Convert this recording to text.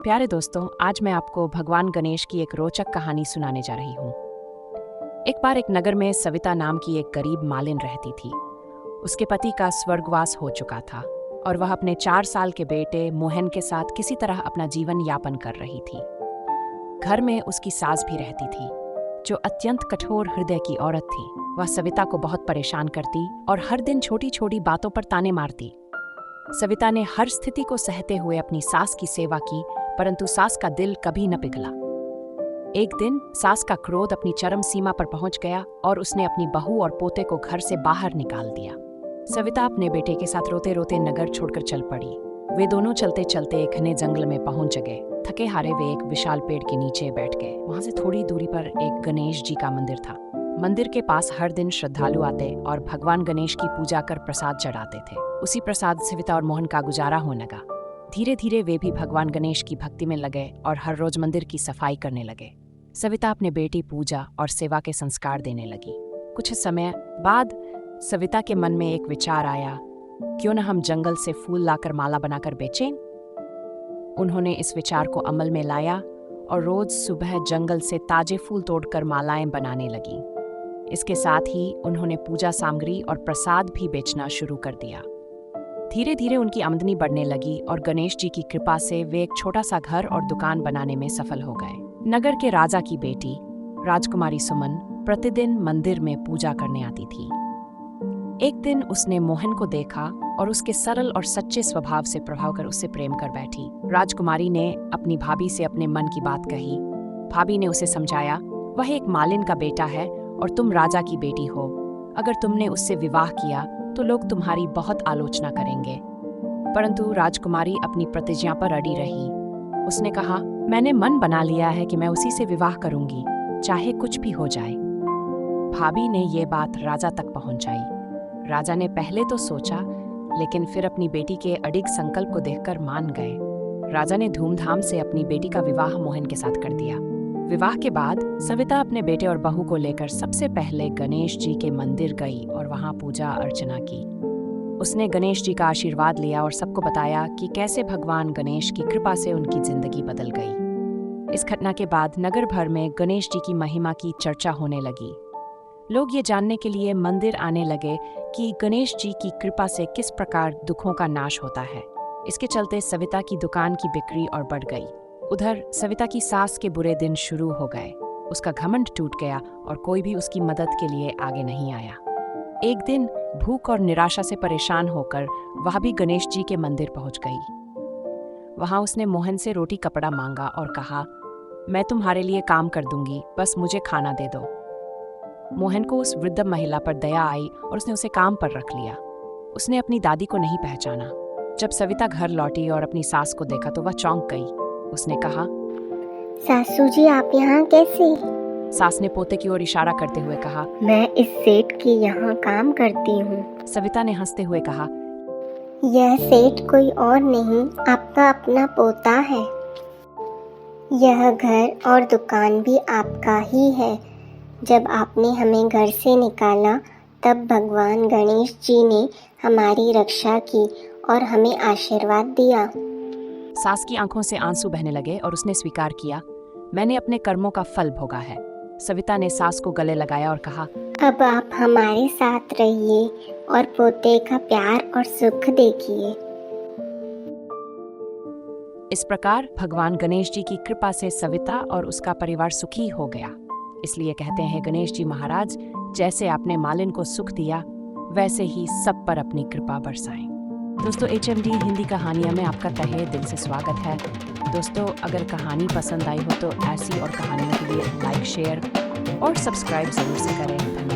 प्यारे दोस्तों, आज मैं आपको भगवान गणेश की एक रोचक कहानी सुनाने जा रही हूँ। एक बार एक नगर में सविता नाम की एक गरीब मालिन रहती थी। उसके पति का स्वर्गवास हो चुका था और वह अपने 4 साल के बेटे मोहन के साथ किसी तरह अपना जीवन यापन कर रही थी। घर में उसकी सास भी रहती थी, जो अत्यंत कठोर हृदय की औरत थी। वह सविता को बहुत परेशान करती और हर दिन छोटी छोटी बातों पर ताने मारती। सविता ने हर स्थिति को सहते हुए अपनी सास की सेवा की, परंतु सास का दिल कभी न पिघला। एक दिन सास का क्रोध अपनी चरम सीमा पर पहुंच गया और उसने अपनी बहू और पोते को घर से बाहर निकाल दिया। सविता अपने बेटे के साथ रोते रोते नगर छोड़कर चल पड़ी। वे दोनों चलते चलते एक घने जंगल में पहुंच गए। थके हारे वे एक विशाल पेड़ के नीचे बैठ गए। वहां से थोड़ी दूरी पर एक गणेश जी का मंदिर था। मंदिर के पास हर दिन श्रद्धालु आते और भगवान गणेश की पूजा कर प्रसाद चढ़ाते थे। उसी प्रसाद सविता और मोहन का गुजारा होने लगा। धीरे धीरे वे भी भगवान गणेश की भक्ति में लगे और हर रोज मंदिर की सफाई करने लगे। सविता अपने बेटी पूजा और सेवा के संस्कार देने लगी। कुछ समय बाद सविता के मन में एक विचार आया, क्यों न हम जंगल से फूल लाकर माला बनाकर बेचें? उन्होंने इस विचार को अमल में लाया और रोज सुबह जंगल से ताजे फूल तोड़कर मालाएं बनाने लगी। इसके साथ ही उन्होंने पूजा सामग्री और प्रसाद भी बेचना शुरू कर दिया। धीरे धीरे उनकी आमदनी बढ़ने लगी और गणेश जी की कृपा से वे एक छोटा सा घर और दुकान बनाने में सफल हो गए। नगर के राजा की बेटी राजकुमारी सुमन प्रतिदिन मंदिर में पूजा करने आती थी। एक दिन उसने मोहन को देखा और उसके सरल और सच्चे स्वभाव से प्रभाव कर उससे प्रेम कर बैठी। राजकुमारी ने अपनी भाभी से अपने मन की बात कही। भाभी ने उसे समझाया, वह एक मालिन का बेटा है और तुम राजा की बेटी हो। अगर तुमने उससे विवाह किया तो लोग तुम्हारी बहुत आलोचना करेंगे। परंतु राजकुमारी अपनी प्रतिज्ञा पर अड़ी रही। उसने कहा, मैंने मन बना लिया है कि मैं उसी से विवाह करूंगी, चाहे कुछ भी हो जाए। भाभी ने ये बात राजा तक पहुंचाई। राजा ने पहले तो सोचा, लेकिन फिर अपनी बेटी के अडिग संकल्प को देखकर मान गए। राजा ने धूमधाम से अपनी बेटी का विवाह मोहन के साथ कर दिया। विवाह के बाद सविता अपने बेटे और बहू को लेकर सबसे पहले गणेश जी के मंदिर गई और वहां पूजा अर्चना की। उसने गणेश जी का आशीर्वाद लिया और सबको बताया कि कैसे भगवान गणेश की कृपा से उनकी जिंदगी बदल गई। इस घटना के बाद नगर भर में गणेश जी की महिमा की चर्चा होने लगी। लोग ये जानने के लिए मंदिर आने लगे कि गणेश जी की कृपा से किस प्रकार दुखों का नाश होता है। इसके चलते सविता की दुकान की बिक्री और बढ़ गई। उधर सविता की सास के बुरे दिन शुरू हो गए। उसका घमंड टूट गया और कोई भी उसकी मदद के लिए आगे नहीं आया। एक दिन भूख और निराशा से परेशान होकर वह भी गणेश जी के मंदिर पहुंच गई। वहां उसने मोहन से रोटी कपड़ा मांगा और कहा, मैं तुम्हारे लिए काम कर दूंगी, बस मुझे खाना दे दो। मोहन को उस वृद्ध महिला पर दया आई और उसने उसे काम पर रख लिया। उसने अपनी दादी को नहीं पहचाना। जब सविता घर लौटी और अपनी सास को देखा तो वह चौंक गई। उसने कहा, सासू जी आप यहाँ कैसे? सास ने पोते की ओर इशारा करते हुए कहा, मैं इस सेठ के यहाँ काम करती हूँ। सविता ने हंसते हुए कहा, यह सेठ कोई और नहीं, आपका अपना पोता है। यह घर और दुकान भी आपका ही है। जब आपने हमें घर से निकाला तब भगवान गणेश जी ने हमारी रक्षा की और हमें आशीर्वाद दिया। सास की आंखों से आंसू बहने लगे और उसने स्वीकार किया, मैंने अपने कर्मों का फल भोगा है। सविता ने सास को गले लगाया और कहा, अब आप हमारे साथ रहिए और पोते का प्यार और सुख देखिए। इस प्रकार भगवान गणेश जी की कृपा से सविता और उसका परिवार सुखी हो गया। इसलिए कहते हैं, गणेश जी महाराज, जैसे आपने मालिन को सुख दिया वैसे ही सब पर अपनी कृपा बरसाएं। दोस्तों, HMD हिंदी कहानियाँ में आपका तहे दिल से स्वागत है। दोस्तों, अगर कहानी पसंद आई हो तो ऐसी और कहानियों के लिए लाइक, शेयर और सब्सक्राइब जरूर से करें। धन्यवाद।